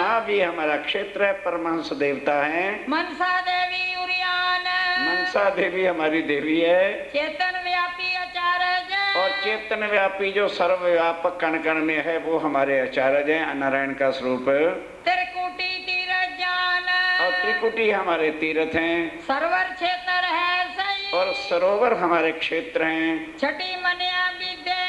यहाँ भी हमारा क्षेत्र है, परमहंस देवता है। मनसा देवी उरियान, मनसा देवी हमारी देवी है। चेतन व्यापी आचार्य, और चेतन व्यापी जो सर्वव्यापक कण कण में है वो हमारे आचार्य हैं, नारायण का स्वरूप। त्रिकुटी तीरथ जान, और त्रिकुटी हमारे तीर्थ हैं। सरवर क्षेत्र है सही, और सरोवर हमारे क्षेत्र हैं। छठी मनिया विद्या,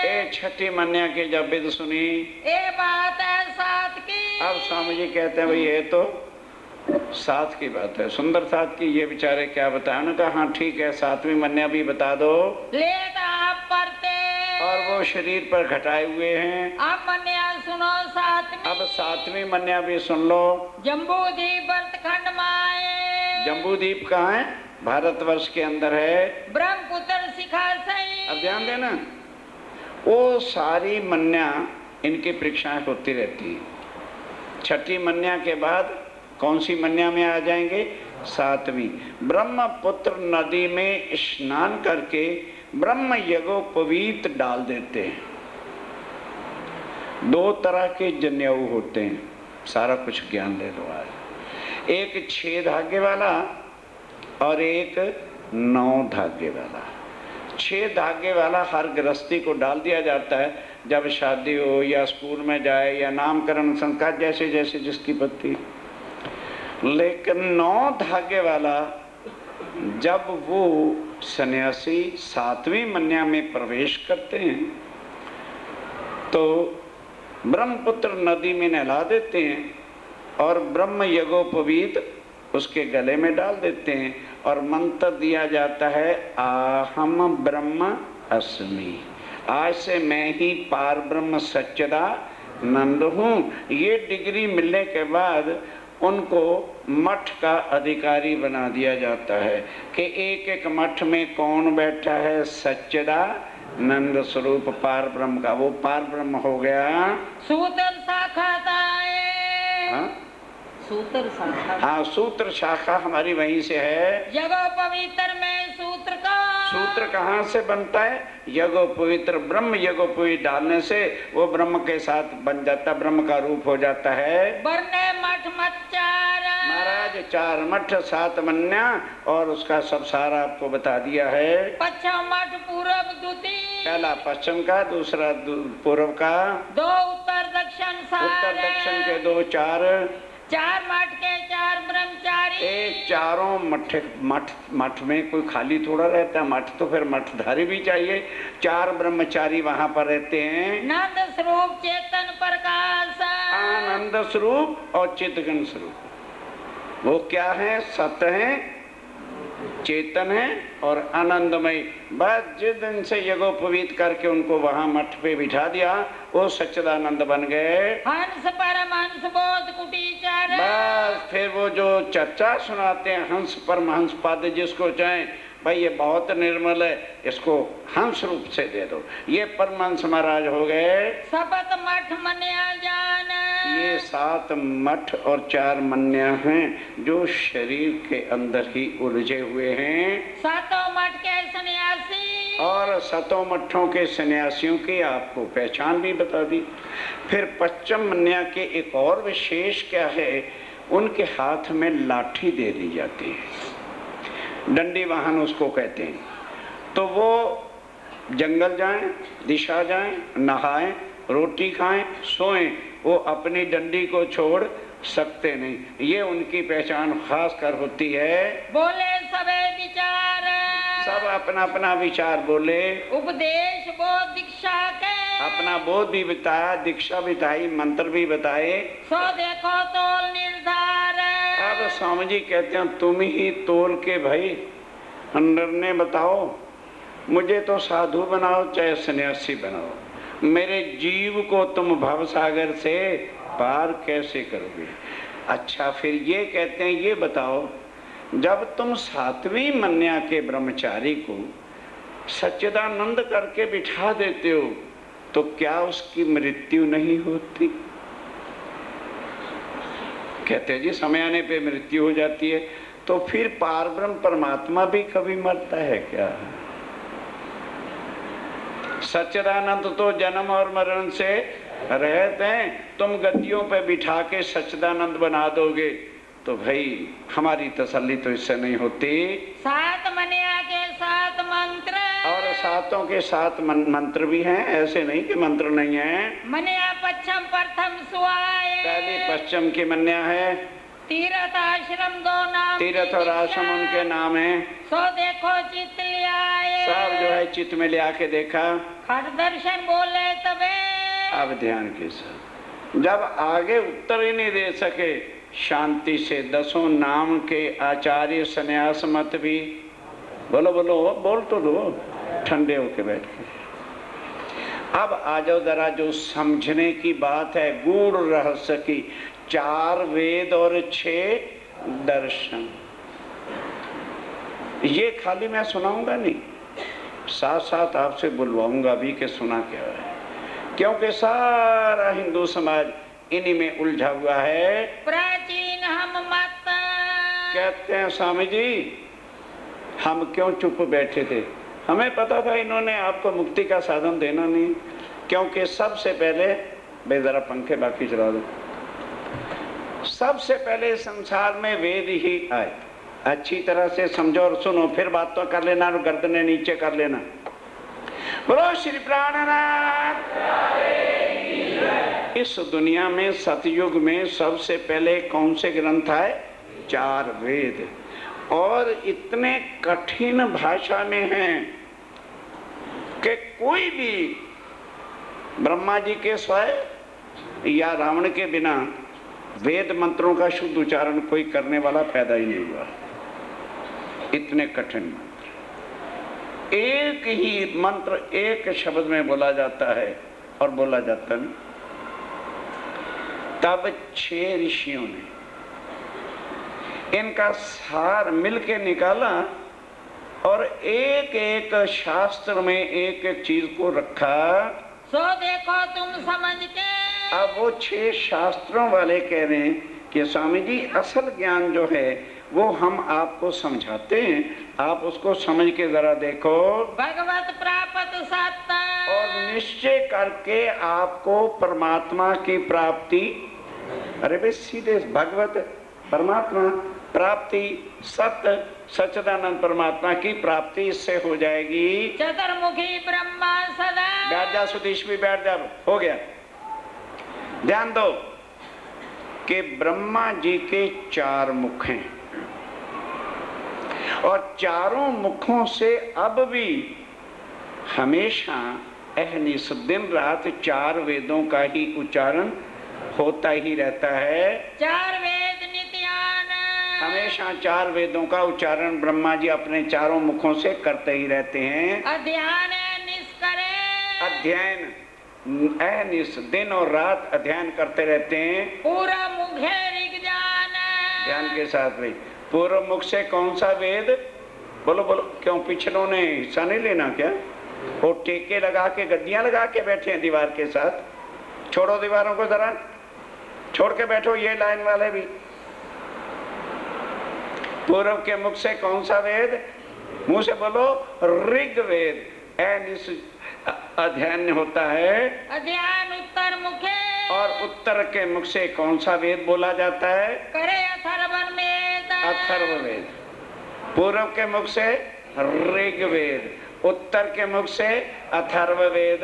ए छठी मन्या की जब विद सुनी, ए बात है साथ की। अब स्वामी जी कहते हैं भाई ये तो साथ की बात है, सुंदर साथ की। ये बेचारे क्या बताया? उन्होंने कहा हाँ ठीक है, सातवीं मन्या भी बता दो। लेत आप परते, और वो शरीर पर घटाए हुए हैं। आप मन्या सुनो सातवीं, अब सातवीं मन्या भी सुन लो। जम्बूद्वीप वर्तखंड माए, जम्बूद्वीप कहाँ है? भारतवर्ष के अंदर है। ब्रह्मपुत्र शिखा सही। अब ध्यान देना, वो सारी मन्या इनकी परीक्षाएं होती रहती है। छठी मन्या के बाद कौन सी मन्या में आ जाएंगे? सातवीं। ब्रह्मपुत्र नदी में स्नान करके ब्रह्म यज्ञोपवीत डाल देते हैं। दो तरह के जनेऊ होते हैं, सारा कुछ ज्ञान दे दो आज। एक 6 धागे वाला और एक 9 धागे वाला। 6 धागे वाला हर गृहस्थी को डाल दिया जाता है जब शादी हो या स्कूल में जाए या नामकरण संस्कार, जैसे जैसे जिसकी पत्ती। लेकिन 9 धागे वाला जब वो सन्यासी 7वीं मन्या में प्रवेश करते हैं तो ब्रह्मपुत्र नदी में नहला देते हैं और ब्रह्म यज्ञोपवीत उसके गले में डाल देते हैं और मंत्र दिया जाता है, आहम ब्रह्म अस्मि। आज से मैं ही पार ब्रह्म सच्चिदानंद हूँ। ये डिग्री मिलने के बाद उनको मठ का अधिकारी बना दिया जाता है कि एक एक मठ में कौन बैठा है? सच्चिदानंद स्वरूप पार ब्रह्म का। वो पार ब्रह्म हो गया। सूत्र शाखा हाँ? सूत्र शाखा, हाँ, सूत्र शाखा हमारी वहीं से है। जगह पवित्र में सूत्र का, सूत्र कहाँ से बनता है? यज्ञोपवीत, ब्रह्म यज्ञोपवीत डालने से वो ब्रह्म के साथ बन जाता, ब्रह्म का रूप हो जाता है। बरने मठ मच्चार महाराज 4 मठ 7 मन्या और उसका सब सारा आपको बता दिया है। पश्चिम मठ पूर्व द्वितीय, पहला पश्चिम का, दूसरा पूर्व का, 2 उत्तर दक्षिण उत्तर दक्षिण के 2 4 4 मठ के 4 ब्रह्मचारी। एक चारों मठ में कोई खाली थोड़ा रहता है, मठ तो फिर मठधारी भी चाहिए। 4 ब्रह्मचारी वहाँ पर रहते हैं। नंद स्वरूप चेतन प्रकाश, आनंद स्वरूप और चितगण स्वरूप। वो क्या है? सत्य है, चेतन है और आनंदमय। बस जिस दिन से यज्ञोपवीत करके उनको वहां मठ पे बिठा दिया वो सच्चिदानंद बन गए। हंस परमहंस बोध कुटीचर, बस फिर वो जो चर्चा सुनाते हैं हंस परमहंस पद, जिसको चाहे भाई ये बहुत निर्मल है, इसको हंस रूप से दे दो, ये परमहंस महाराज हो गए। सपत मठ मन्या जान, ये 7 मठ और 4 मन्या हैं जो शरीर के अंदर ही उलझे हुए हैं। 7 मठ के सन्यासी और 7 मठों के सन्यासियों की आपको पहचान भी बता दी। फिर पश्चिम मन्या के एक और विशेष क्या है, उनके हाथ में लाठी दे दी जाती है, डंडी वाहन उसको कहते हैं। तो वो जंगल जाएं, दिशा जाएं, नहाएं, रोटी खाएं, सोएं, वो अपनी डंडी को छोड़ सकते नहीं। ये उनकी पहचान खास कर होती है। बोले सबे विचार, सब अपना अपना विचार बोले। उपदेश बोध दीक्षा के, अपना बोध भी बताया, दीक्षा बताई, मंत्र भी बताए। सो देखो तोल निर्धार। अब स्वामी जी कहते हैं तुम ही तोल के भाई अंदर ने बताओ, मुझे तो साधु बनाओ चाहे सन्यासी बनाओ, मेरे जीव को तुम भव सागर से पार कैसे करोगे? अच्छा फिर ये कहते हैं ये बताओ, जब तुम 7वीं मन्या के ब्रह्मचारी को सच्चिदानंद करके बिठा देते हो तो क्या उसकी मृत्यु नहीं होती? कहते हैं जी समय आने पे मृत्यु हो जाती है। तो फिर पार ब्रह्म परमात्मा भी कभी मरता है क्या? सच्चिदानंद तो जन्म और मरण से रहते हैं, तुम गद्दियों पे बिठा के सच्चिदानंद बना दोगे तो भाई हमारी तसल्ली तो इससे नहीं होती। 7 मन्या के 7 मंत्र, और सातों के 7 मंत्र भी हैं, ऐसे नहीं कि मंत्र नहीं है। मन्या पश्चिम प्रथम सुआए, पहली पश्चिम की मन्या है। तीर्थ आश्रम 2 नाम, तीर्थ और आश्रम उनके नाम है। सो देखो चित लियाए, सब जो है चित्त में ले आके देखा। खट दर्शन बोले तबे, अब ध्यान के साथ जब आगे उत्तर ही नहीं दे सके, शांति से 10 नाम के आचार्य संन्यास मत भी बोलो बोलो बोल तो दो, ठंडे होके बैठ के। अब आ जाओ जरा जो समझने की बात है, गूढ़ रहस्य की। 4 वेद और 6 दर्शन, ये खाली मैं सुनाऊंगा नहीं, साथ साथ आपसे बुलवाऊंगा भी कि सुना क्या है, क्योंकि सारा हिंदू समाज इन्हीं में उलझा हुआ है। प्राचीन हम मत, कहते हैं स्वामी जी हम क्यों चुप बैठे थे, हमें पता था इन्होंने आपको मुक्ति का साधन देना नहीं, क्योंकि सबसे पहले भाई जरा पंखे बाकी चला दो, सबसे पहले संसार में वेद ही आए। अच्छी तरह से समझो और सुनो, फिर बात तो कर लेना और गर्दने नीचे कर लेना। बोलो श्री प्राणनाथ। इस दुनिया में सतयुग में सबसे पहले कौन से ग्रंथ आए? 4 वेद, और इतने कठिन भाषा में हैं कि कोई भी ब्रह्मा जी के स्वयं या रावण के बिना वेद मंत्रों का शुद्ध उच्चारण कोई करने वाला पैदा ही नहीं हुआ। इतने कठिन मंत्र, एक ही मंत्र एक शब्द में बोला जाता है और बोला जाता नहीं। तब 6 ऋषियों ने इनका सार मिलके निकाला और एक एक शास्त्र में एक एक चीज को रखा। सो देखो तुम समझ के, अब वो 6 शास्त्रों वाले कह रहे हैं कि स्वामी जी असल ज्ञान जो है वो हम आपको समझाते हैं, आप उसको समझ के जरा देखो भगवत प्राप्त सत्ता, और निश्चय करके आपको परमात्मा की प्राप्ति, अरे भाई सीधे भगवत परमात्मा प्राप्ति, सत्य सच्चिदानंद परमात्मा की प्राप्ति इससे हो जाएगी। चतुर्मुखी ब्रह्मा सदा, बैठ जा सुधीश भी बैठ जा, हो गया। ध्यान दो कि ब्रह्मा जी के 4 मुख हैं और चारों मुखों से अब भी हमेशा अहनिश दिन रात 4 वेदों का ही उच्चारण होता ही रहता है। 4 वेद नित्यान, हमेशा 4 वेदों का उच्चारण ब्रह्मा जी अपने चारों मुखों से करते ही रहते हैं। अध्ययन निष्करे, अध्ययन अहनिश दिन और रात अध्ययन करते रहते हैं। पूरा मुखे ऋग जान, ध्यान के साथ भाई, पूर्व मुख से कौन सा वेद? बोलो बोलो, क्यों पिछलों ने हिस्सा नहीं लेना क्या? वो टेके लगा के गद्दियां लगा के बैठे हैं दीवार के साथ। छोड़ो दीवारों को जरा, छोड़ के बैठो, ये लाइन वाले भी। पूर्व के मुख से कौन सा वेद? मुंह से बोलो, ऋग्वेद। अध्ययन होता है। अध्ययन उत्तर मुखे, और उत्तर के मुख से कौन सा वेद बोला जाता है? करे अथर्ववेद, अथर्ववेद। पूर्व के मुख से ऋग्वेद, उत्तर के मुख से अथर्ववेद।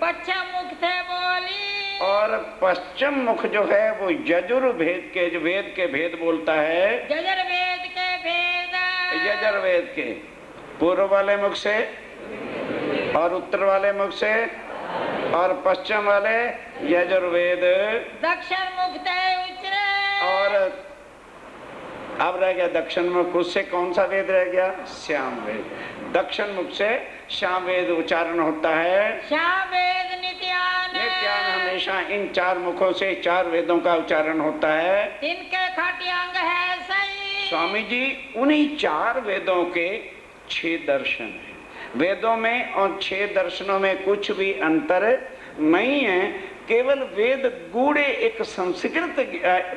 पश्चिम मुख थे बोली, और पश्चिम मुख जो है वो यजुर्वेद के, जो वेद के भेद बोलता है। यजुर्वेद के भेद, यजुर्वेद के पूर्व वाले मुख से और उत्तर वाले मुख से और पश्चिम वाले यजुर्वेद। दक्षिण मुख थे उच्चरे, और अब रह गया दक्षिण मुख, उससे कौन सा वेद रह गया? श्याम वेद। दक्षिण मुख से श्याम वेद उच्चारण होता है। श्याम वेद नित्यान, नित्यान हमेशा इन 4 मुखों से 4 वेदों का उच्चारण होता है। इनके खटियांग है सही। स्वामी जी उन्हीं 4 वेदों के 6 दर्शन हैं। वेदों में और 6 दर्शनों में कुछ भी अंतर नहीं है, केवल वेद गूढ़े एक संस्कृत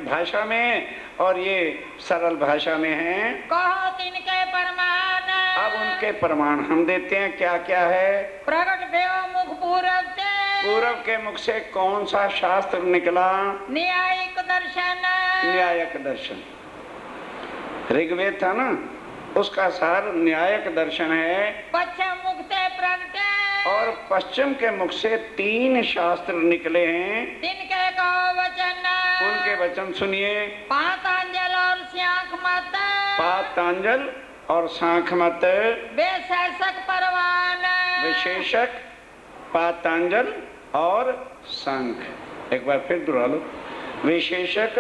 भाषा में और ये सरल भाषा में है। कहो तिनके प्रमाण, अब उनके प्रमाण हम देते हैं। क्या क्या है? प्रगट देव मुख पूरब से, पूर्व के मुख से कौन सा शास्त्र निकला? न्यायिक दर्शन। न्यायिक दर्शन। ऋग्वेद था ना, उसका सार न्यायिक दर्शन है। पश्चिम मुख से प्रगटे और पश्चिम के मुख से 3 शास्त्र निकले हैं। तिनके कहो वचन। उनके वचन सुनिए। पातंजल और शांख मत। पातंजल और शांख मत। विशेषक परवान। विशेषक पातंजल और सांख्य। एक बार फिर दोहरा लो। विशेषक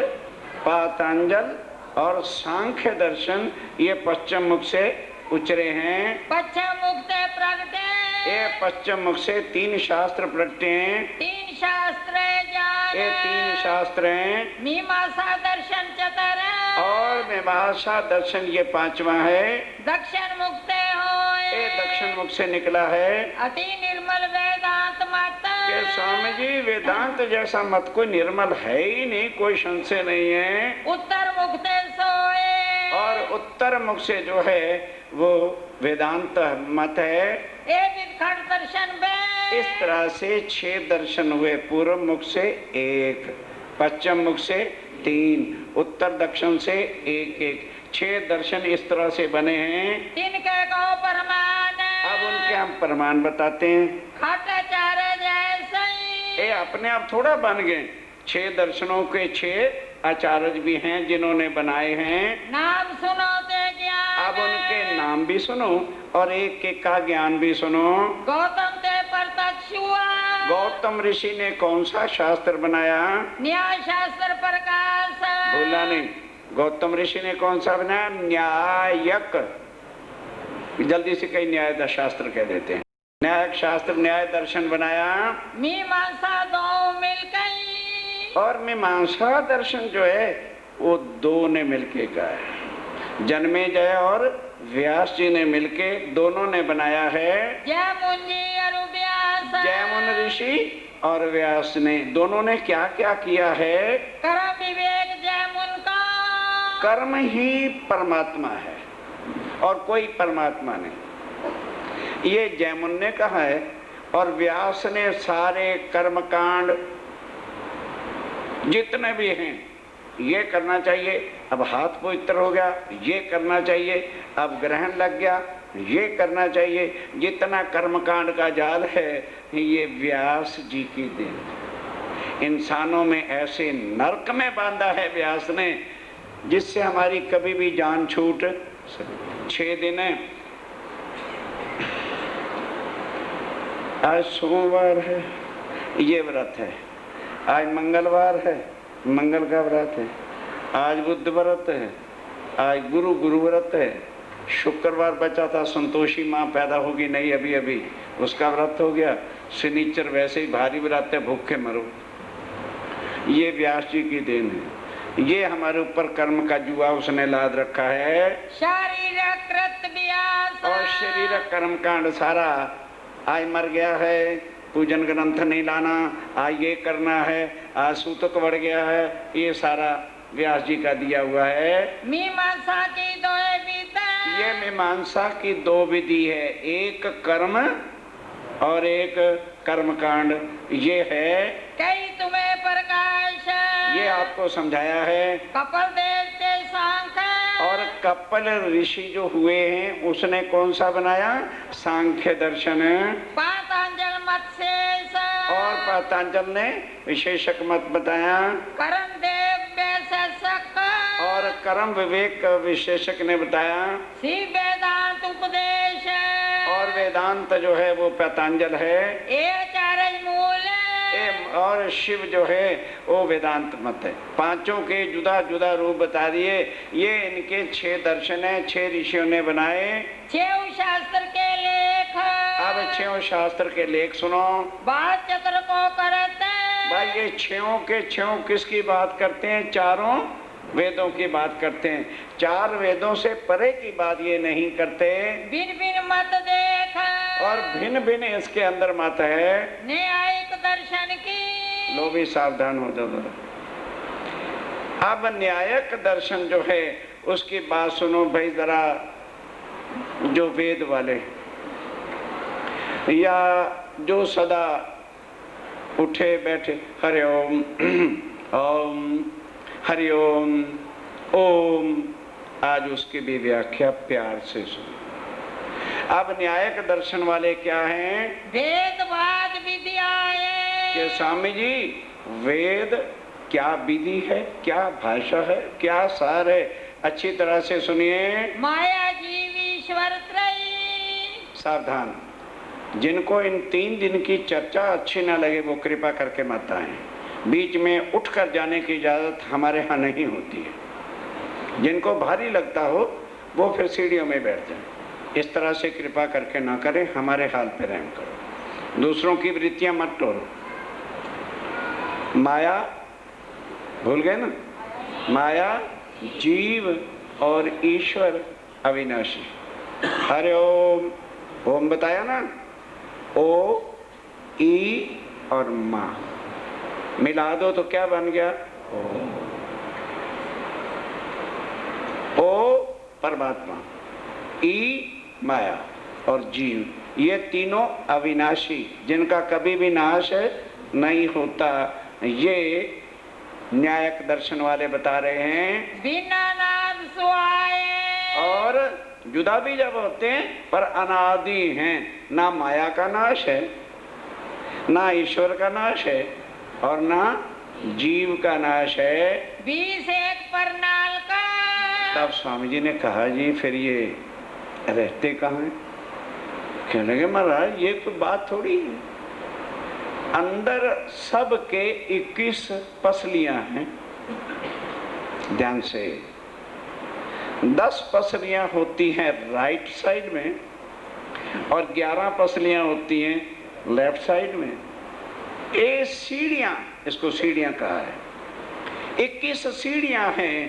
पातंजल और सांख्य दर्शन ये पश्चिम मुख से उचरे हैं। पश्चिम मुख से प्रगटे ये पश्चिम मुख से 3 शास्त्र प्रगटे हैं। 3 शास्त्र ज्ञान। ये 3 शास्त्र हैं। मीमांसा दर्शन चतर। और मीमांसा दर्शन ये 5वां है। दक्षिण मुख से होए। ये दक्षिण मुख से निकला है। अति निर्मल वेदांत मत। के स्वामी जी वेदांत जैसा मत कोई निर्मल है ही नहीं, कोई संशय नहीं है। उत्तर मुख से सोए। और उत्तर मुख से जो है वो वेदांत मत है। एक विदखंड दर्शन बे। इस तरह से 6 दर्शन हुए। पूर्व मुख से 1, पश्चिम मुख से 3, उत्तर दक्षिण से 1-1, 6 दर्शन इस तरह से बने हैं। तिनके कहो प्रमाण। अब उनके हम प्रमाण बताते हैं। खटाचार्य जैसे ये अपने आप थोड़ा बन गए। 6 दर्शनों के 6 आचार्य भी हैं जिन्होंने बनाए हैं। नाम सुनो ते ज्ञान। अब उनके नाम भी सुनो और एक का ज्ञान भी सुनो। गौतम ते प्रत्यक्ष हुआ। गौतम ऋषि ने कौन सा शास्त्र बनाया? न्याय शास्त्र प्रकाश। भूला नहीं। गौतम ऋषि ने कौन सा बनाया? न्यायक। जल्दी से कई न्याय शास्त्र कह देते हैं। न्यायिक शास्त्र न्याय दर्शन बनाया। मीमांसा दो मिल गई। और मीमांसा दर्शन जो है वो 2 ने मिलके का है। जन्मेजय और व्यास जी ने मिलके दोनों ने बनाया है। जयमुन जी और व्यास। जयमुन ऋषि और व्यास ने दोनों ने क्या क्या किया है? कर्म विवेक जयमुन का। कर्म ही परमात्मा है और कोई परमात्मा नहीं, ये जयमुन ने कहा है। और व्यास ने सारे कर्मकांड जितने भी हैं ये करना चाहिए, अब हाथ पवित्र हो गया, ये करना चाहिए, अब ग्रहण लग गया, ये करना चाहिए, जितना कर्मकांड का जाल है ये व्यास जी की देन। इंसानों में ऐसे नरक में बांधा है व्यास ने जिससे हमारी कभी भी जान छूट। 6 दिन है, आज सोमवार है, ये व्रत है। आज मंगलवार है, मंगल का व्रत है। आज बुध व्रत है, आज गुरु व्रत है। शुक्रवार बचा था, संतोषी माँ पैदा होगी नहीं अभी अभी, उसका व्रत हो गया। शनिचर वैसे ही भारी व्रत है, भूखे मरो। ये व्यास जी की देन है। ये हमारे ऊपर कर्म का जुआ उसने लाद रखा है। शारीरिक कृत व्यास। और शरीर कर्म कांड सारा आज मर गया है, पूजन ग्रंथ नहीं लाना, आज ये करना है, आज सूतक बढ़ गया है, ये सारा व्यास जी का दिया हुआ है। मीमांसा की 2 विधि। ये मीमांसा की 2 विधि है, एक कर्म और एक कर्मकांड। ये है कई तुम्हें प्रकाश। ये आपको समझाया है। कपिल देव से सांख्य। और कपिल ऋषि जो हुए हैं उसने कौन सा बनाया? सांख्य दर्शन। पातंजल मत शेष। और पातंजल ने विशेषक मत बताया। करण देव विशेषक। और कर्म विवेक विशेषक ने बताया। शिव वेदांत उपदेश। और वेदांत जो है वो पातंजल है। आचार्य मूल। और शिव जो है वो वेदांत मत है। 5 के जुदा जुदा रूप बता दिए। ये इनके 6 दर्शन है, 6 ऋषियों ने बनाए। 6 शास्त्र के लेख। अब 6 शास्त्र के लेख सुनो। बात चक्र को करते। भाई ये 6 के 6 किसकी बात करते हैं? 4 वेदों की बात करते हैं। 4 वेदों से परे की बात ये नहीं करते। भिन्न भिन्न मत देख। और भिन्न भिन्न इसके अंदर मत है। न्यायिक दर्शन की। लो भी सावधान हो जाओ। अब न्यायिक दर्शन जो है उसकी बात सुनो भाई जरा। जो वेद वाले या जो सदा उठे बैठे हरिओम ओम हरिओम ओम। आज उसकी भी व्याख्या प्यार से सुनो। अब न्यायिक दर्शन वाले क्या हैं? वेदवाद विद्याएं। कि स्वामी जी वेद क्या विधि है, क्या भाषा है, क्या सार है? अच्छी तरह से सुनिए। माया जीव ईश्वर त्रयी। सावधान, जिनको इन 3 दिन की चर्चा अच्छी ना लगे वो कृपा करके मत आए। बीच में उठकर जाने की इजाजत हमारे यहाँ नहीं होती है। जिनको भारी लगता हो वो फिर सीढ़ियों में बैठ जाए। इस तरह से कृपा करके ना करें, हमारे हाल पे रहम करो। दूसरों की वृत्तियां मत तोड़ो। माया भूल गए ना? माया जीव और ईश्वर अविनाशी। हरे ओम, ओम बताया ना? ओ ई और माँ मिला दो तो क्या बन गया? ओ परमात्मा, ई माया और जीव, ये तीनों अविनाशी, जिनका कभी भी नाश नहीं होता। ये न्यायिक दर्शन वाले बता रहे हैं। बिना नाद सुआए। और जुदा भी जब होते हैं पर अनादि हैं। ना माया का नाश है, ना ईश्वर का नाश है और ना जीव का नाश है। 20 एक परनाल का। तब स्वामी जी ने कहा जी फिर ये रहते कहाँ हैं? कहने लगे महाराज ये कोई बात थोड़ी है। अंदर सब के 21 पसलियां हैं। ध्यान से, 10 पसलियां होती हैं राइट साइड में और 11 पसलियां होती हैं लेफ्ट साइड में। ये सीढ़ियां, इसको सीढ़ियां कहा है। 21 सीढ़ियां हैं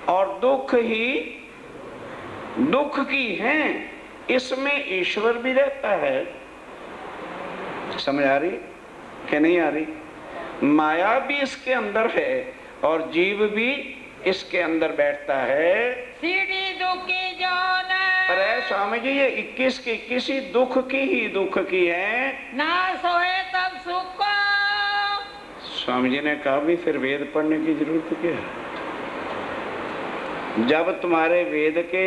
और दुख ही दुख की हैं। इसमें ईश्वर भी रहता है। समझ आ रही कि नहीं आ रही? माया भी इसके अंदर है और जीव भी इसके अंदर बैठता है। सीढ़ी दुखी जौन। पर है स्वामी जी ये 21 की 21 ही दुख की है। नाश होए तब सुख को। स्वामी जी ने कहा भी फिर वेद पढ़ने की जरूरत क्या है? जब तुम्हारे वेद के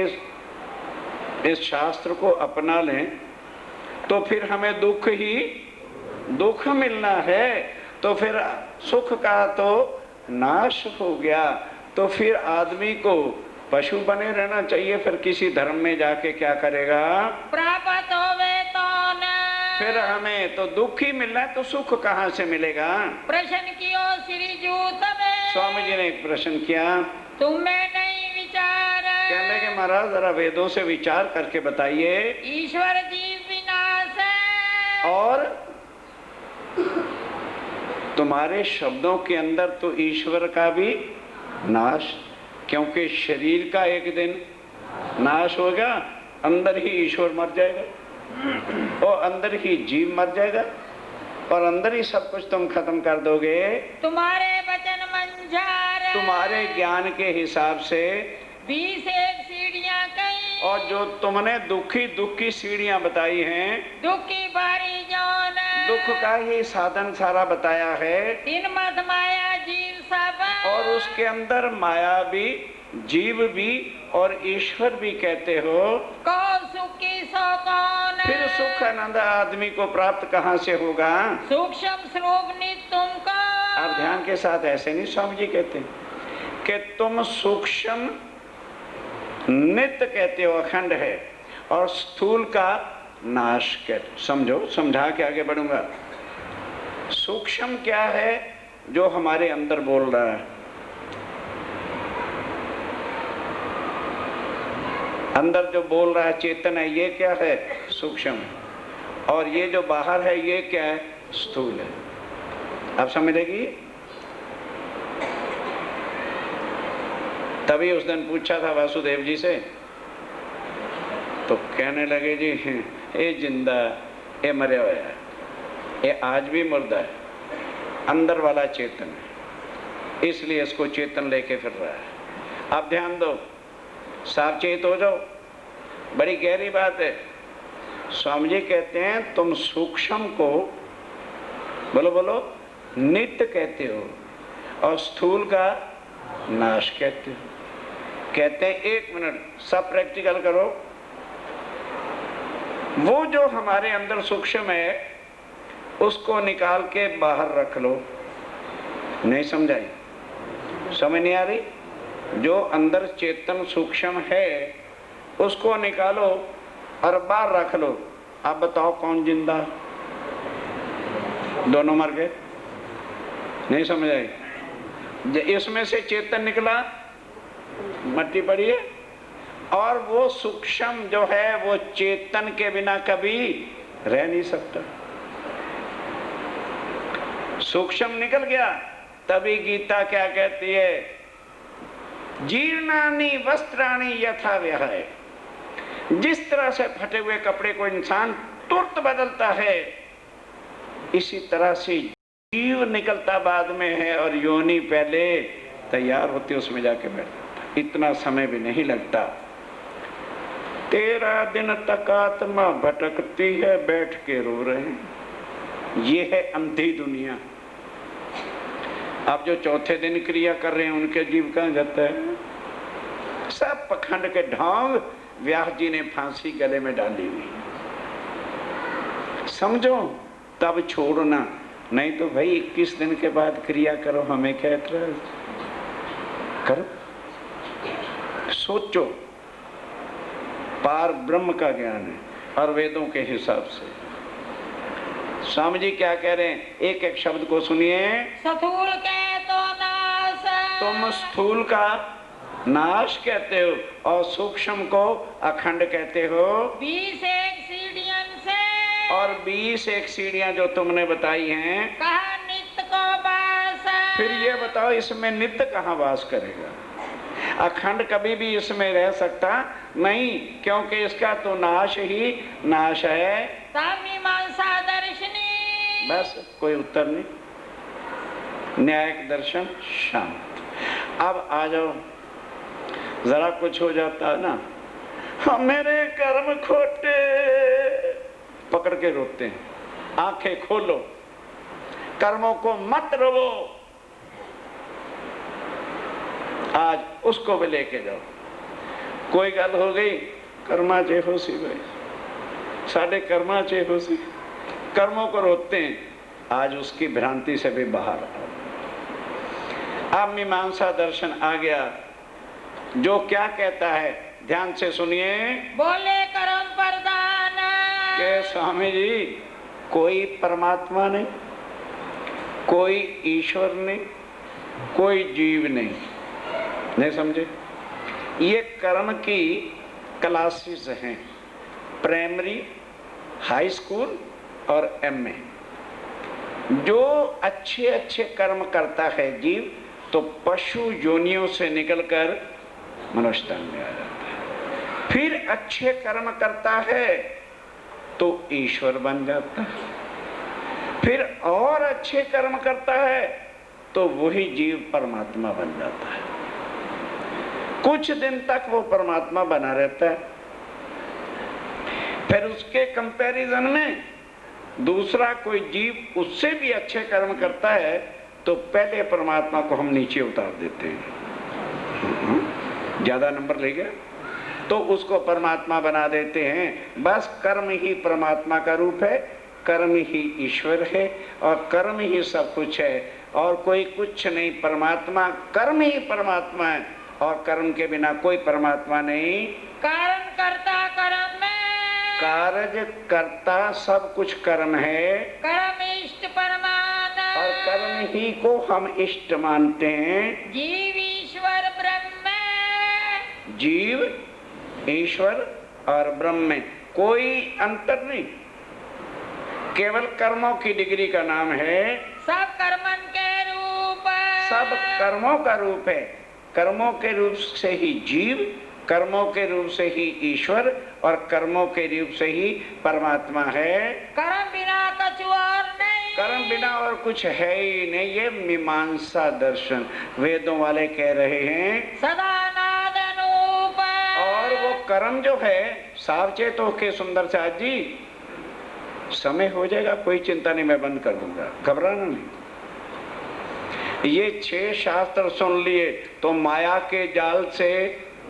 इस शास्त्र को अपना लें तो फिर हमें दुख मिलना है। तो फिर सुख का तो नाश हो गया, तो फिर आदमी को पशु बने रहना चाहिए। फिर किसी धर्म में जाके क्या करेगा? प्राप्त होवे तो न। फिर हमें तो दुख ही मिलना है तो सुख कहाँ से मिलेगा? प्रश्न कियो श्री जूत में। स्वामी जी ने एक प्रश्न किया। तुम्हें नहीं विचार। कहने के महाराज जरा वेदों से विचार करके बताइए। ईश्वर जीव विनाश है। और तुम्हारे शब्दों के अंदर तो ईश्वर का भी नाश, क्योंकि शरीर का एक दिन नाश होगा, अंदर ही ईश्वर मर जाएगा और अंदर ही जीव मर जाएगा और अंदर ही सब कुछ तुम खत्म कर दोगे। तुम्हारे वचन मंझार। तुम्हारे ज्ञान के हिसाब से 20 एक सीढ़ियां कहीं। और जो तुमने दुख की सीढ़ियां बताई हैं, दुखी बारी जौन। दुख का ही साधन सारा बताया है। तीन मत माया जीव सब। और उसके अंदर माया भी, जीव भी और ईश्वर भी कहते हो। कौन सुखी सो कौन। फिर सुख आनंद आदमी को प्राप्त कहाँ से होगा? सूक्ष्म स्वरूप नित्य तुमको। आप ध्यान के साथ ऐसे नहीं स्वामी जी कहते कि तुम सूक्ष्म नित्य कहते हो, अखंड है, और स्थूल का नाश कहते। समझो, समझा के आगे बढ़ूंगा। सूक्ष्म क्या है? जो हमारे अंदर बोल रहा है। अंदर जो बोल रहा है चेतन है, ये क्या है? सूक्ष्म। और ये जो बाहर है ये क्या है? स्थूल है। अब समझेगी? तभी उस दिन पूछा था वासुदेव जी से, तो कहने लगे जी ये जिंदा, ये मरा हुआ है, ये आज भी मुर्दा है, अंदर वाला चेतन है, इसलिए इसको चेतन लेके फिर रहा है। आप ध्यान दो, सावचेत हो जाओ, बड़ी गहरी बात है। स्वामी जी कहते हैं तुम सूक्ष्म को, बोलो बोलो, नित्य कहते हो, और स्थूल का नाश कहते हो। कहते हैं 1 मिनट सब प्रैक्टिकल करो। वो जो हमारे अंदर सूक्ष्म है उसको निकाल के बाहर रख लो। नहीं समझाई? समझ नहीं आ रही? जो अंदर चेतन सूक्ष्म है उसको निकालो और बाहर रख लो। आप बताओ कौन जिंदा? दोनों मर गए। नहीं समझ आई? इसमें से चेतन निकला, मट्टी पड़ी है, और वो सूक्ष्म जो है वो चेतन के बिना कभी रह नहीं सकता। सूक्ष्म निकल गया, तभी गीता क्या कहती है? जीर्णानि वस्त्राणि यथा विहाय। जिस तरह से फटे हुए कपड़े को इंसान तुरंत बदलता है, इसी तरह से जीव निकलता बाद में है और योनि पहले तैयार होती है, उसमें जाके बैठ जाता। इतना समय भी नहीं लगता। 13 दिन तक आत्मा भटकती है, बैठ के रो रहे हैं। ये है अंधी दुनिया। आप जो चौथे दिन क्रिया कर रहे हैं उनके जीव कहाँ जाता है? सब पखंड के ढोंग व्यास जी ने फांसी गले में डाली हुई। समझो तब छोड़ना, नहीं तो भाई 21 दिन के बाद क्रिया करो, हमें क्या ऐतराज? करो, सोचो। पार ब्रह्म का ज्ञान है और वेदों के हिसाब से। स्वामी जी क्या कह रहे हैं? एक एक शब्द को सुनिए। स्थूल के तो नाश। तुम स्थूल का नाश कहते हो और सूक्ष्म को अखंड कहते हो। 20 एक सीढ़ियों से, और 20 एक सीढ़ियां जो तुमने बताई हैं, कहा नित्य को वास। फिर ये बताओ इसमें नित्य कहाँ वास करेगा? अखंड कभी भी इसमें रह सकता नहीं, क्योंकि इसका तो नाश ही नाश है। तब मीमांसा दर्शनी। बस, कोई उत्तर नहीं। न्यायिक दर्शन शांत। अब आ जाओ, जरा कुछ हो जाता है ना, हम मेरे कर्म खोटे, पकड़ के रोते हैं। आंखें खोलो, कर्मों को मत रोवो। आज उसको भी लेके जाओ। कोई गल हो गई, कर्मा चे हो सी भाई, साढ़े कर्मा चे हो सी, कर्मों को रोते हैं। आज उसकी भ्रांति से भी बाहर आओ। अब मीमांसा दर्शन आ गया, जो क्या कहता है ध्यान से सुनिए। बोले कर्म प्रधान। के स्वामी जी, कोई परमात्मा नहीं, कोई ईश्वर नहीं, कोई जीव नहीं। नहीं समझे? ये कर्म की क्लासेस हैं, प्राइमरी, हाई स्कूल और एमए। जो अच्छे अच्छे कर्म करता है जीव, तो पशु योनियों से निकलकर मनुष्य तन में आ जाता है। फिर अच्छे कर्म करता है तो ईश्वर बन जाता है। फिर और अच्छे कर्म करता है तो वही जीव परमात्मा बन जाता है। कुछ दिन तक वो परमात्मा बना रहता है, फिर उसके कंपैरिजन में दूसरा कोई जीव उससे भी अच्छे कर्म करता है, तो पहले परमात्मा को हम नीचे उतार देते हैं। ज्यादा नंबर ले गया तो उसको परमात्मा बना देते हैं। बस कर्म ही परमात्मा का रूप है, कर्म ही ईश्वर है और कर्म ही सब कुछ है, और कोई कुछ नहीं। परमात्मा, कर्म ही परमात्मा है और कर्म के बिना कोई परमात्मा नहीं। कारण करता कर्म में, कार्य करता सब कुछ कर्म है, कर्म इष्ट परमान, और कर्म ही को हम इष्ट मानते हैं। जीव ईश्वर ब्रह्म। जीव ईश्वर और ब्रह्म में कोई अंतर नहीं, केवल कर्मों की डिग्री का नाम है। सब कर्मन के रूप, सब कर्मों का रूप है। कर्मों के रूप से ही जीव, कर्मों के रूप से ही ईश्वर और कर्मों के रूप से ही परमात्मा है। कर्म बिना कछु और नहीं, कर्म बिना और कुछ है ही नहीं। ये मीमांसा दर्शन वेदों वाले कह रहे हैं। सदा नाद अनूप। और वो कर्म जो है, सावचेत होके सुंदर साथ जी, समय हो जाएगा, कोई चिंता नहीं, मैं बंद कर दूंगा, घबराना नहीं। ये 6 शास्त्र सुन लिए तो माया के जाल से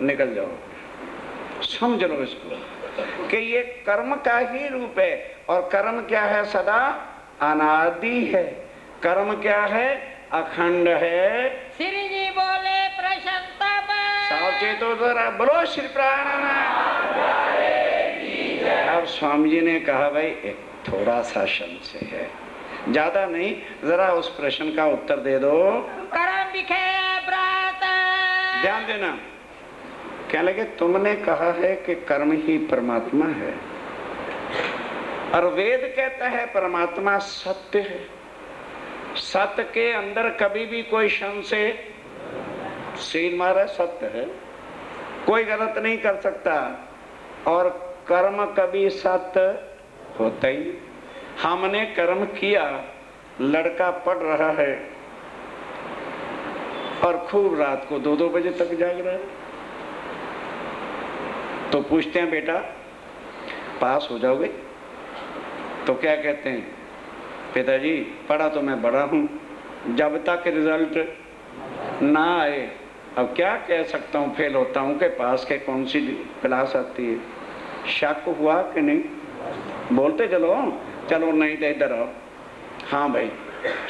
निकल जाओ। समझ लो इसको कि ये कर्म का ही रूप है। और कर्म क्या है? सदा अनादि है। कर्म क्या है? अखंड है। श्री जी बोले प्रशंसा सावचेत हो जरा, बोलो श्री प्राणानाथ। अब स्वामी जी ने कहा भाई एक थोड़ा सा संशय है, ज्यादा नहीं, जरा उस प्रश्न का उत्तर दे दो। कर्म बिखे प्रात। ध्यान देना, क्या लगे तुमने कहा है कि कर्म ही परमात्मा है, और वेद कहता है परमात्मा सत्य है। सत्य के अंदर कभी भी कोई संशय, सील मारा सत्य है, कोई गलत नहीं कर सकता। और कर्म कभी सत्य होता ही। हमने कर्म किया, लड़का पढ़ रहा है और खूब रात को 2-2 बजे तक जाग रहा है, तो पूछते हैं बेटा पास हो जाओगे? तो क्या कहते हैं? पिताजी पढ़ा तो मैं बड़ा हूं, जब तक रिजल्ट ना आए अब क्या कह सकता हूं फेल होता हूं कि पास के कौन सी क्लास आती है। शक हुआ कि नहीं? बोलते चलो। चलो नहीं तो इधर आओ। हाँ भाई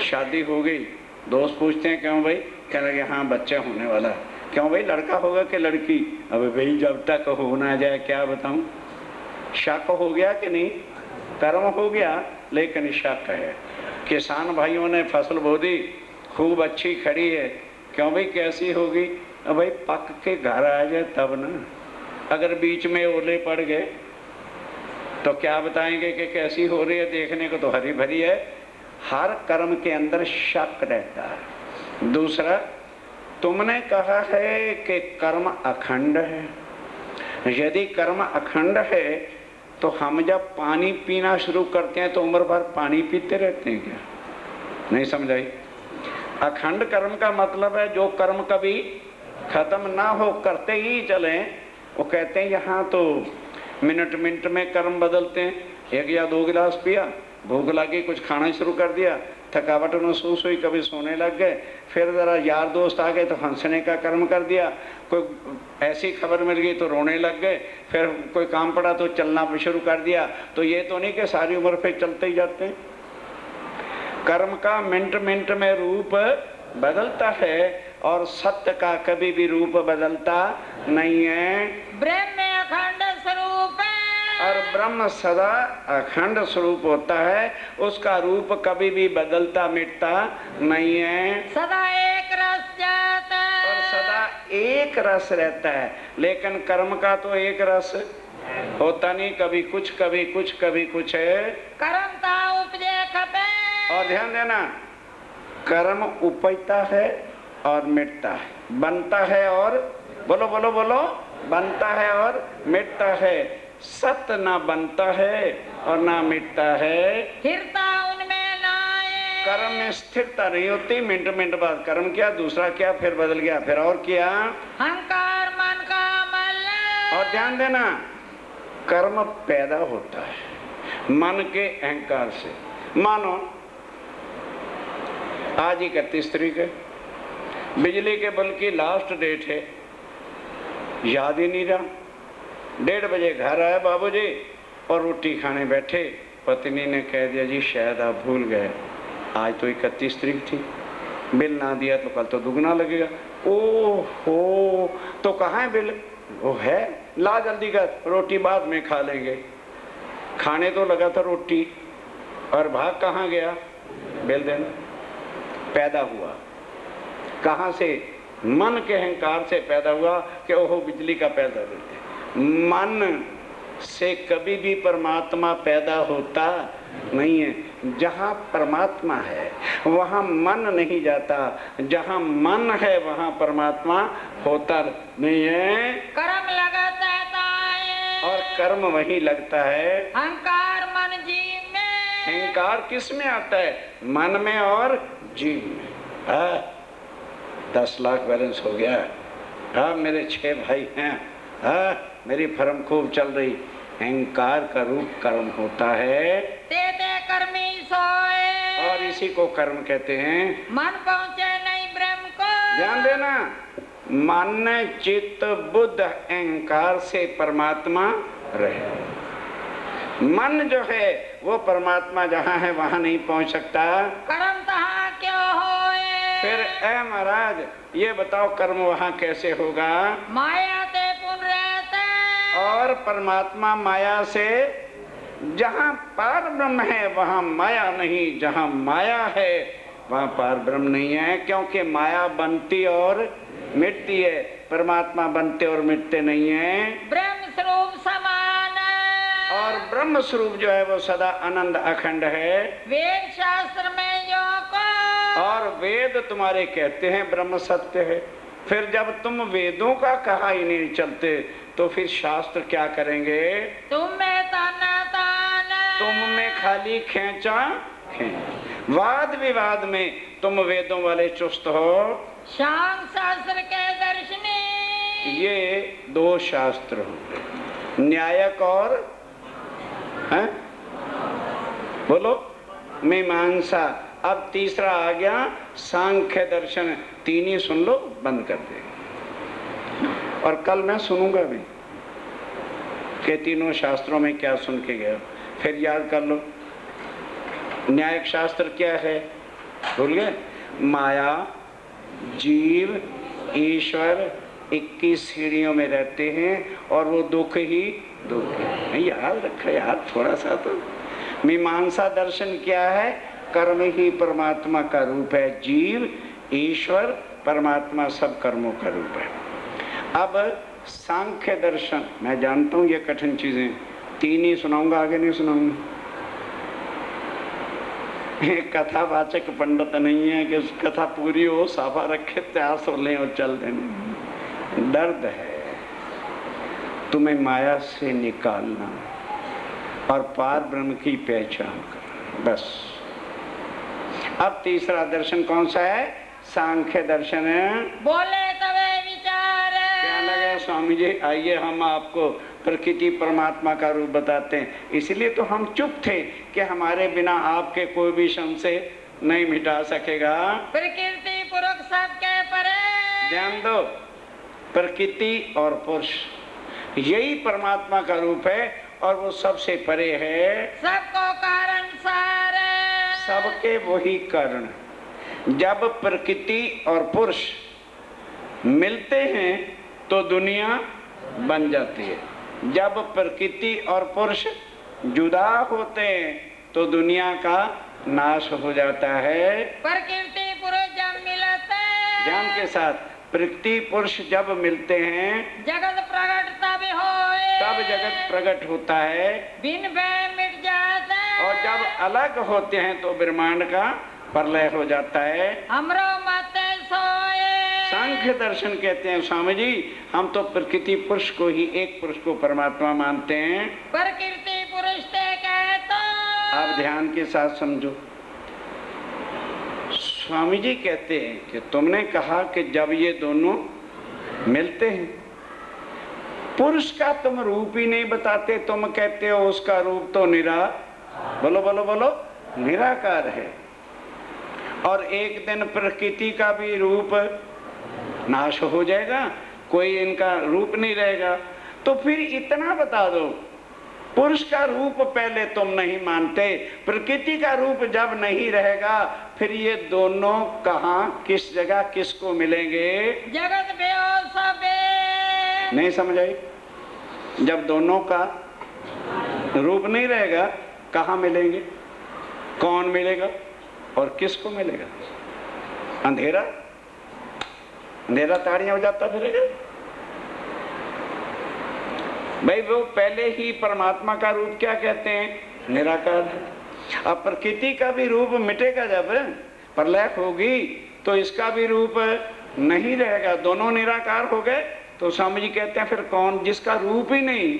शादी हो गई। दोस्त पूछते हैं क्यों भाई? कह लगे हाँ बच्चा होने वाला। क्यों भाई लड़का होगा कि लड़की? अबे भाई जब तक हो ना जाए क्या बताऊं। शक हो गया कि नहीं? कर्म हो गया लेकिन शक है। किसान भाइयों ने फसल बो दी, खूब अच्छी खड़ी है। क्यों भाई कैसी होगी? अब भाई पक के घर आ जाए तब ना। अगर बीच में ओले पड़ गए तो क्या बताएंगे कि कैसी हो रही है? देखने को तो हरी भरी है। हर कर्म के अंदर शक रहता है। दूसरा, तुमने कहा है कि कर्म अखंड है। यदि कर्म अखंड है तो हम जब पानी पीना शुरू करते हैं तो उम्र भर पानी पीते रहते हैं क्या? नहीं समझाई। अखंड कर्म का मतलब है जो कर्म कभी खत्म ना हो, करते ही चले। वो कहते हैं यहाँ तो मिनट मिनट में कर्म बदलते हैं। 1 या 2 गिलास पिया, भूख लगी, कुछ खाना शुरू कर दिया, थकावट महसूस हुई, कभी सोने लग गए, फिर जरा यार दोस्त आ गए तो हंसने का कर्म कर दिया, कोई ऐसी खबर मिल गई तो रोने लग गए, फिर कोई काम पड़ा तो चलना शुरू कर दिया। तो ये तो नहीं कि सारी उम्र पे चलते ही जाते हैं। कर्म का मिनट मिनट में रूप बदलता है और सत्य का कभी भी रूप बदलता नहीं है। ब्रह्म अखंड स्वरूप है। और ब्रह्म सदा अखंड स्वरूप होता है, उसका रूप कभी भी बदलता मिटता नहीं है। सदा एक रस जाता है। और सदा एक रस रहता है। लेकिन कर्म का तो एक रस होता नहीं, कभी कुछ कभी कुछ कभी कुछ है। कर्म ता उपजे खपे। और ध्यान देना, कर्म उपजता है और मिटता है, बनता है और बोलो बोलो बोलो, बनता है और मिटता है। सत्य ना बनता है और ना मिटता है। स्थिरता उनमें नाए। कर्म में स्थिरता नहीं होती। मिनट मिनट बाद कर्म किया, दूसरा किया, फिर बदल गया, फिर और किया। अहंकार मन का मल। और ध्यान देना, कर्म पैदा होता है मन के अहंकार से। मानो आज 31 तारीख है, बिजली के बिल की लास्ट डेट है, याद ही नहीं रहा। 1:30 बजे घर आया बाबूजी और रोटी खाने बैठे, पत्नी ने कह दिया जी शायद आप भूल गए, आज तो 31 तारीख थी, बिल ना दिया तो कल तो दुगना लगेगा। ओहो, तो कहाँ है बिल? वो है, ला जल्दी कर, रोटी बाद में खा लेंगे। खाने तो लगा था रोटी और भाग कहाँ गया? बिल देना। पैदा हुआ कहाँ से? मन के अहंकार से पैदा हुआ कि ओहो बिजली का पैदा देते। मन से कभी भी परमात्मा पैदा होता नहीं है। जहाँ परमात्मा है वहाँ मन नहीं जाता, जहाँ मन है वहाँ परमात्मा होता नहीं है। कर्म लगाता है और कर्म वही लगता है। अहंकार मन जीव में। अहंकार किस में आता है? मन में और जीव में। 10 लाख बैलेंस हो गया, हाँ मेरे 6 भाई हैं, हाँ मेरी फर्म खूब चल रही। अहंकार का रूप कर्म होता है। ते कर्मी सोए। और इसी को कर्म कहते हैं। मन पहुँचे नहीं ध्यान देना, मन चित्त बुद्ध अहंकार से परमात्मा रहे। मन जो है वो परमात्मा जहाँ है वहाँ नहीं पहुँच सकता। कर्म तहाँ क्यों होए? फिर ए महाराज ये बताओ कर्म वहाँ कैसे होगा? माया ते पुन रहते। और परमात्मा माया से, जहाँ पार ब्रह्म है वहाँ माया नहीं, जहाँ माया है वहाँ पार ब्रह्म नहीं है। क्योंकि माया बनती और मिटती है, परमात्मा बनते और मिटते नहीं है। ब्रह्म स्वरूप समान है। और ब्रह्म स्वरूप जो है वो सदा आनंद अखंड है। वेद शास्त्र में यो को। और वेद तुम्हारे कहते हैं ब्रह्म सत्य है। फिर जब तुम वेदों का कहा ही नहीं चलते तो फिर शास्त्र क्या करेंगे? तुम में ताना तान। तुम में खाली खींचा खींच। वाद विवाद में तुम वेदों वाले चुस्त हो। शांग शास्त्र के दर्शनी। ये दो शास्त्र हो गए, न्यायक और हैं? बोलो मीमांसा। अब तीसरा आ गया सांख्य दर्शन। तीन ही सुन लो, बंद कर दे। और कल मैं सुनूंगा भी कि तीनों शास्त्रों में क्या सुन के गए, फिर याद कर लो। न्यायिक शास्त्र क्या है? भूल गए? माया, जीव, ईश्वर 21 सीढ़ियों में रहते हैं और वो दुख ही दुख है। याद रखो यार थोड़ा सा तो। मीमांसा दर्शन क्या है? कर्म ही परमात्मा का रूप है। जीव, ईश्वर, परमात्मा सब कर्मों का रूप है। अब सांख्य दर्शन, मैं जानता हूँ ये कठिन चीजें, तीन ही सुनाऊंगा, आगे नहीं सुनाऊंगा। कथावाचक पंडित नहीं है कि कथा पूरी हो, साफा रखे, तैयार सो लें और चल दें। दर्द है तुम्हें माया से निकालना और पार ब्रह्म की पहचान करना, बस। अब तीसरा दर्शन कौन सा है? सांख्य दर्शन है। बोले तवे विचार। क्या लगे स्वामी जी, आइए हम आपको प्रकृति परमात्मा का रूप बताते हैं। इसलिए तो हम चुप थे कि हमारे बिना आपके कोई भी संशय नहीं मिटा सकेगा। प्रकृति पुरुष सबके परे। ध्यान दो, प्रकृति और पुरुष यही परमात्मा का रूप है और वो सबसे परे है। सबको कारण सार। सबके वही कारण। जब प्रकृति और पुरुष मिलते हैं तो दुनिया बन जाती है। जब प्रकृति और पुरुष जुदा होते हैं तो दुनिया का नाश हो जाता है। प्रकृति पुरुष जब मिलते, ध्यान के साथ, प्रकृति पुरुष जब मिलते हैं जगत प्रकट तब होए। तब जगत प्रकट होता है। बिन भय मिट जाता। और जब अलग होते हैं तो ब्रह्मांड का प्रलय हो जाता है। हमरो मत सोए। सांख्य दर्शन कहते हैं स्वामी जी हम तो प्रकृति पुरुष को ही, एक पुरुष को परमात्मा मानते हैं। प्रकृति पुरुष ते कहे तो। आप ध्यान के साथ समझो। स्वामी जी कहते हैं कि तुमने कहा कि जब ये दोनों मिलते हैं, पुरुष का तुम रूप ही नहीं बताते, तुम कहते हो उसका रूप तो बोलो बोलो बोलो निराकार है। और एक दिन प्रकृति का भी रूप नाश हो जाएगा, कोई इनका रूप नहीं रहेगा। तो फिर इतना बता दो, पुरुष का रूप पहले तुम नहीं मानते, प्रकृति का रूप जब नहीं रहेगा फिर ये दोनों कहाँ, किस जगह, किसको मिलेंगे? जगत बेओ सबे। नहीं समझ आई? जब दोनों का रूप नहीं रहेगा कहाँ मिलेंगे? कौन मिलेगा और किसको मिलेगा? अंधेरा, अंधेरा ताड़ियां हो जाता फिरेगा। भाई वो पहले ही परमात्मा का रूप क्या कहते हैं? निराकार है। अब प्रकृति का भी रूप मिटेगा, जब प्रलय होगी तो इसका भी रूप नहीं रहेगा, दोनों निराकार हो गए। तो स्वामी जी कहते हैं फिर कौन, जिसका रूप ही नहीं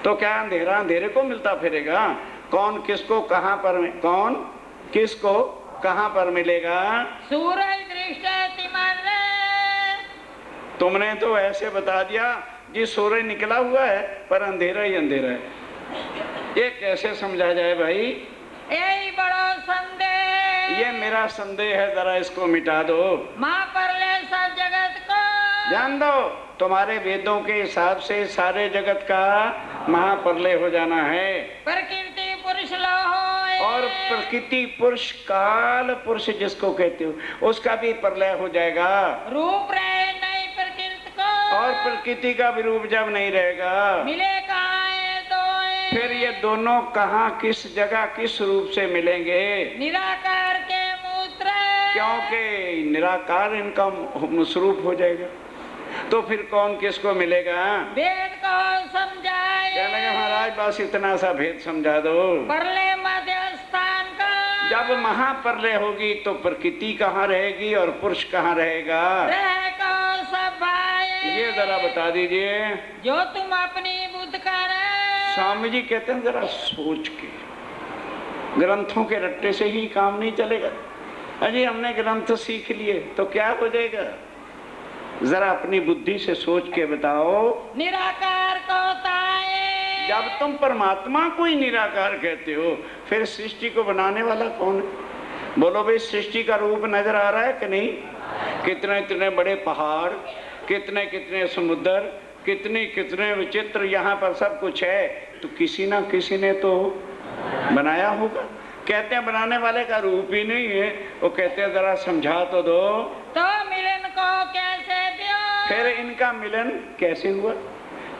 तो क्या अंधेरा अंधेरे को मिलता फिरेगा? कौन किसको कहां पर, कौन किसको कहां पर मिलेगा? सूरज दृष्टि मन। तुमने तो ऐसे बता दिया जी सूरज निकला हुआ है पर अंधेरा ही अंधेरा है। ये कैसे समझा जाए भाई? यही बड़ा संदेह। ये मेरा संदेह है, जरा इसको मिटा दो। माँ पर ले जान दो तुम्हारे वेदों के हिसाब से सारे जगत का महाप्रलय हो जाना है। प्रकृति पुरुष लोहोय और प्रकृति पुरुष काल पुरुष जिसको कहते हो उसका भी प्रलय हो जाएगा। रूप रहे नहीं प्रकृति को और प्रकृति का भी रूप जब नहीं रहेगा मिले कहाँ ये दोए फिर ये दोनों कहाँ किस जगह किस रूप से मिलेंगे? निराकार के मूत्र क्योंकि निराकार इनका स्वरूप हो जाएगा तो फिर कौन किसको मिलेगा? वेद को समझाए क्या लगे महाराज बस इतना सा भेद समझा दो। प्रलय मध्य स्थान का जब महाप्रलय होगी तो प्रकृति कहाँ रहेगी और पुरुष कहाँ रहेगा? रह को सब भाई ये जरा बता दीजिए। जो तुम अपनी बुद्ध कर स्वामी जी कहते हैं जरा सोच के, ग्रंथों के रट्टे से ही काम नहीं चलेगा। अजी हमने ग्रंथ सीख लिए तो क्या हो जाएगा? जरा अपनी बुद्धि से सोच के बताओ। निराकार को ताए जब तुम परमात्मा को ही निराकार कहते हो फिर सृष्टि को बनाने वाला कौन है? बोलो भाई, सृष्टि का रूप नजर आ रहा है कि नहीं? कितने कितने बड़े पहाड़, कितने कितने समुद्र, कितने कितने विचित्र यहाँ पर सब कुछ है। तो किसी ना किसी ने तो बनाया होगा। कहते हैं बनाने वाले का रूप ही नहीं है। वो कहते हैं जरा समझा तो दो। तो मिलन को कैसे दियो फिर इनका मिलन कैसे हुआ?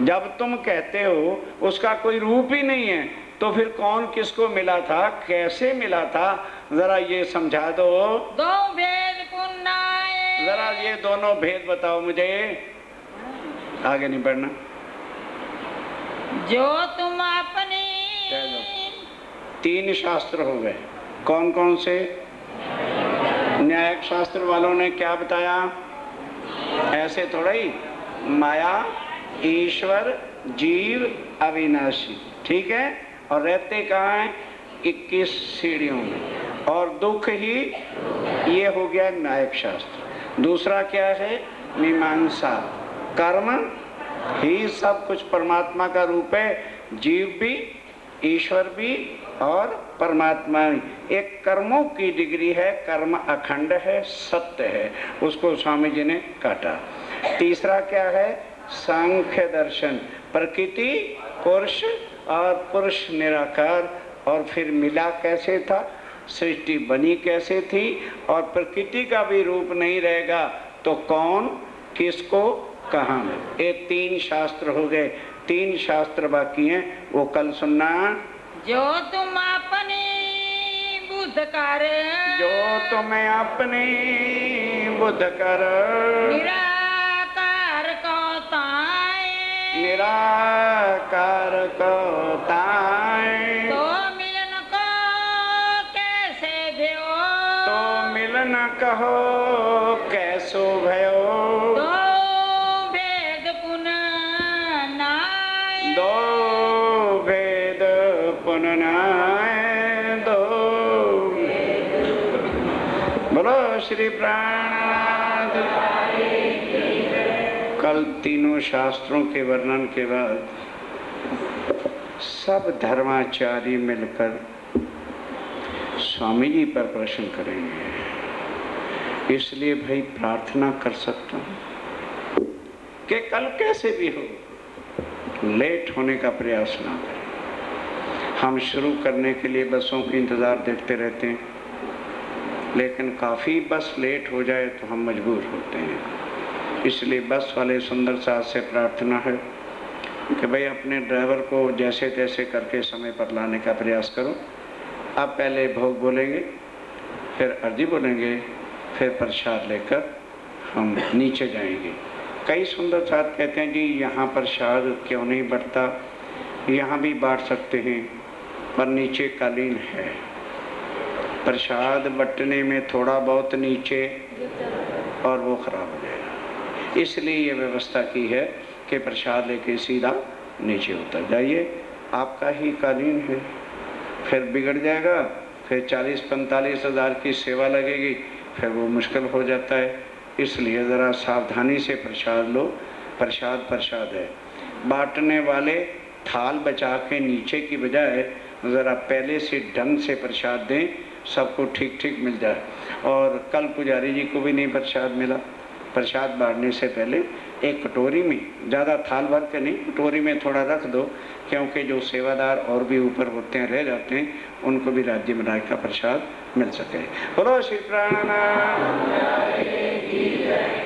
जब तुम कहते हो उसका कोई रूप ही नहीं है तो फिर कौन किसको मिला था, कैसे मिला था, जरा ये समझा दो। दो भेद पुन्नाए जरा ये दोनों भेद बताओ मुझे। आगे नहीं बढ़ना। जो तुम अपनी तीन शास्त्र हो गए। कौन कौन से? न्यायिक शास्त्र वालों ने क्या बताया? ऐसे थोड़ा ही, माया, ईश्वर, जीव, अविनाशी, ठीक है। और रहते कहाँ हैं? 21 सीढ़ियों में। और दुख ही, ये हो गया न्यायिक शास्त्र। दूसरा क्या है? मीमांसा। कर्म ही सब कुछ परमात्मा का रूप है। जीव भी, ईश्वर भी और परमात्मा भी। एक कर्मों की डिग्री है, कर्म अखंड है, सत्य है, उसको स्वामी जी ने काटा। तीसरा क्या है? सांख्य दर्शन। प्रकृति पुरुष और पुरुष निराकार। और फिर मिला कैसे था, सृष्टि बनी कैसे थी, और प्रकृति का भी रूप नहीं रहेगा तो कौन किसको कहाँ में। ये तीन शास्त्र हो गए। तीन शास्त्र बाकी हैं, वो कल सुनना। जो तुम अपनी बुद्ध कर जो तुम्हें अपनी बुद्ध कर निराकार को ताए निराकार को ताए तो मिलन को कैसे भयो तो मिलन कहो कैसो भयो। दो भेद पुनः नाय दो भेद पुननाए दो। बोलो श्री प्राणनाथ। कल तीनों शास्त्रों के वर्णन के बाद सब धर्माचार्य मिलकर स्वामी जी पर प्रश्न करेंगे। इसलिए भाई प्रार्थना कर सकता हूँ कि कल कैसे भी हो लेट होने का प्रयास ना करें। हम शुरू करने के लिए बसों की इंतज़ार देखते रहते हैं, लेकिन काफ़ी बस लेट हो जाए तो हम मजबूर होते हैं। इसलिए बस वाले सुंदर साथ से प्रार्थना है कि भाई अपने ड्राइवर को जैसे तैसे करके समय पर लाने का प्रयास करो। आप पहले भोग बोलेंगे, फिर अर्जी बोलेंगे, फिर प्रसाद लेकर हम नीचे जाएंगे। कई सुंदर साथ कहते हैं जी यहाँ प्रसाद क्यों नहीं बढ़ता, यहाँ भी बांट सकते हैं पर नीचे कालीन है। प्रसाद बंटने में थोड़ा बहुत नीचे और वो खराब हो जाएगा, इसलिए ये व्यवस्था की है कि प्रसाद लेके सीधा नीचे उतर जाइए। आपका ही कालीन है, फिर बिगड़ जाएगा, फिर 40-45 हज़ार की सेवा लगेगी, फिर वो मुश्किल हो जाता है। इसलिए ज़रा सावधानी से प्रसाद लो। प्रसाद प्रसाद है। बांटने वाले थाल बचा के नीचे की बजाय ज़रा पहले से ढंग से प्रसाद दें, सबको ठीक ठीक मिल जाए। और कल पुजारी जी को भी नहीं प्रसाद मिला, प्रसाद बांटने से पहले एक कटोरी में, ज़्यादा थाल भर के नहीं, कटोरी में थोड़ा रख दो, क्योंकि जो सेवादार और भी ऊपर होते हैं, रह जाते हैं, उनको भी राज्य महाराज का प्रसाद मिल सके। बोलो श्री प्राणनाथ।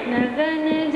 नगन